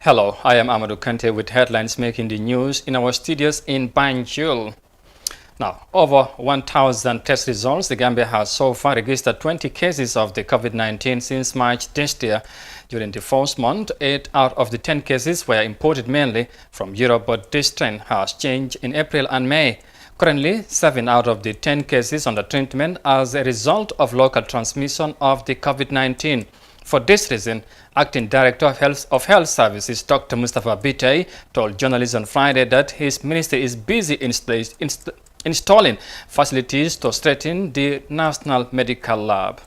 Hello, I am Amadou Kante with headlines making the news in our studios in Banjul. Now, over 1,000 test results. The Gambia has so far registered 20 cases of the COVID-19 since March this year. During the first month, 8 out of the 10 cases were imported mainly from Europe, but this trend has changed in April and May. Currently, 7 out of the 10 cases under treatment as a result of local transmission of the COVID-19. For this reason, Acting Director of Health Services, Dr. Mustafa Bitey, told journalists on Friday that his ministry is busy installing facilities to strengthen the National Medical Lab.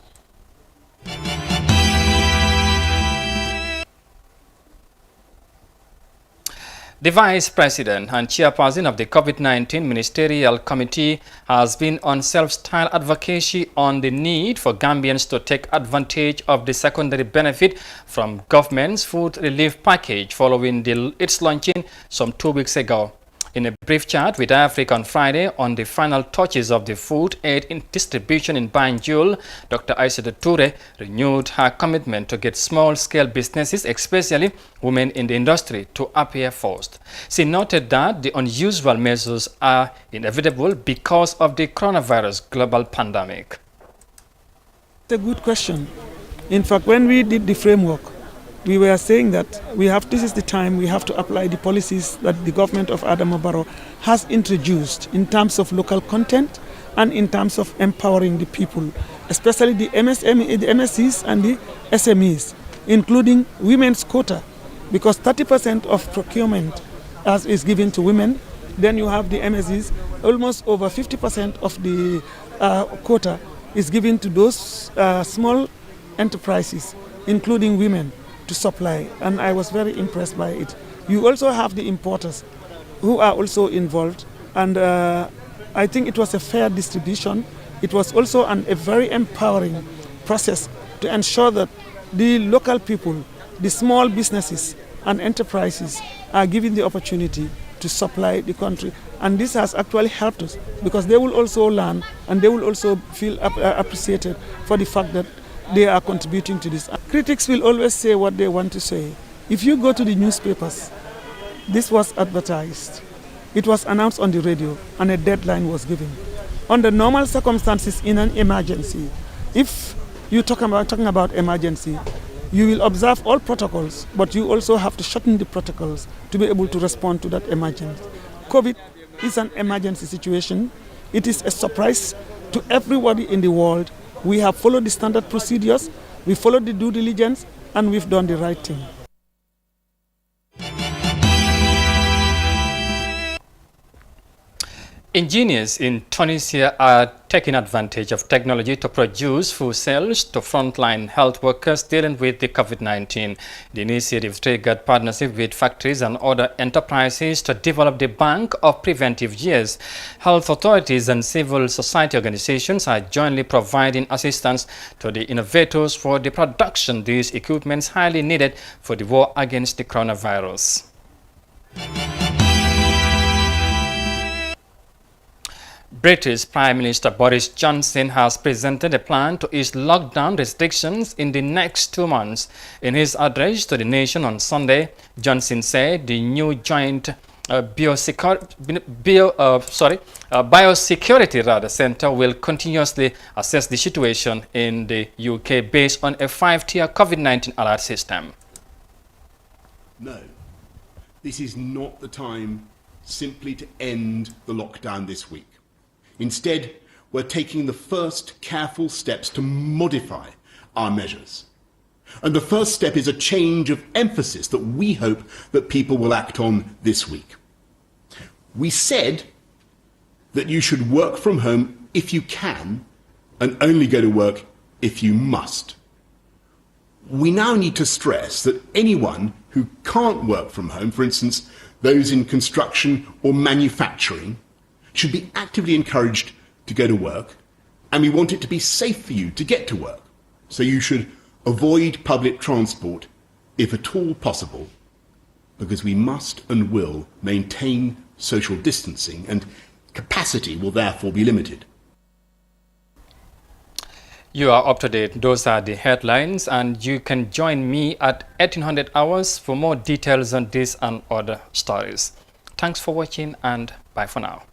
The Vice President and Chairperson of the COVID-19 Ministerial Committee has been on self-styled advocacy on the need for Gambians to take advantage of the secondary benefit from government's food relief package following its launching some 2 weeks ago. In a brief chat with Africa on Friday on the final touches of the food aid distribution in Banjul, Dr. Aissata Toure renewed her commitment to get small-scale businesses, especially women in the industry, to appear first. She noted that the unusual measures are inevitable because of the coronavirus global pandemic. It's a good question. In fact, when we did the framework, we were saying that this is the time we have to apply the policies that the government of Adama Barrow has introduced in terms of local content and in terms of empowering the people, especially the MSCs and the SMEs, including women's quota, because 30% of procurement is given to women. Then you have the MSCs, almost over 50% of the quota is given to those small enterprises, including women, to supply, and I was very impressed by it. You also have the importers who are also involved, and I think it was a fair distribution. It was also a very empowering process to ensure that the local people, the small businesses and enterprises are given the opportunity to supply the country, and this has actually helped us because they will also learn and they will also feel appreciated for the fact that they are contributing to this. Critics will always say what they want to say. If you go to the newspapers, this was advertised. It was announced on the radio and a deadline was given. Under normal circumstances in an emergency, if you're talking about emergency, you will observe all protocols, but you also have to shorten the protocols to be able to respond to that emergency. COVID is an emergency situation. It is a surprise to everybody in the world. We have followed the standard procedures, we followed the due diligence, and we've done the right thing. Engineers in Tunisia are taking advantage of technology to produce full cells to frontline health workers dealing with the COVID-19. The initiative triggered partnership with factories and other enterprises to develop the bank of preventive years. Health authorities and civil society organizations are jointly providing assistance to the innovators for the production of these equipments highly needed for the war against the coronavirus. British Prime Minister Boris Johnson has presented a plan to ease lockdown restrictions in the next 2 months. In his address to the nation on Sunday, Johnson said the new joint biosecurity center will continuously assess the situation in the UK based on a 5-tier COVID-19 alert system. No, this is not the time simply to end the lockdown this week. Instead, we're taking the first careful steps to modify our measures. And the first step is a change of emphasis that we hope that people will act on this week. We said that you should work from home if you can and only go to work if you must. We now need to stress that anyone who can't work from home, for instance, those in construction or manufacturing, should be actively encouraged to go to work, and we want it to be safe for you to get to work. So you should avoid public transport if at all possible, because we must and will maintain social distancing and capacity will therefore be limited. You are up to date. Those are the headlines, and you can join me at 1800 hours for more details on this and other stories. Thanks for watching, and bye for now.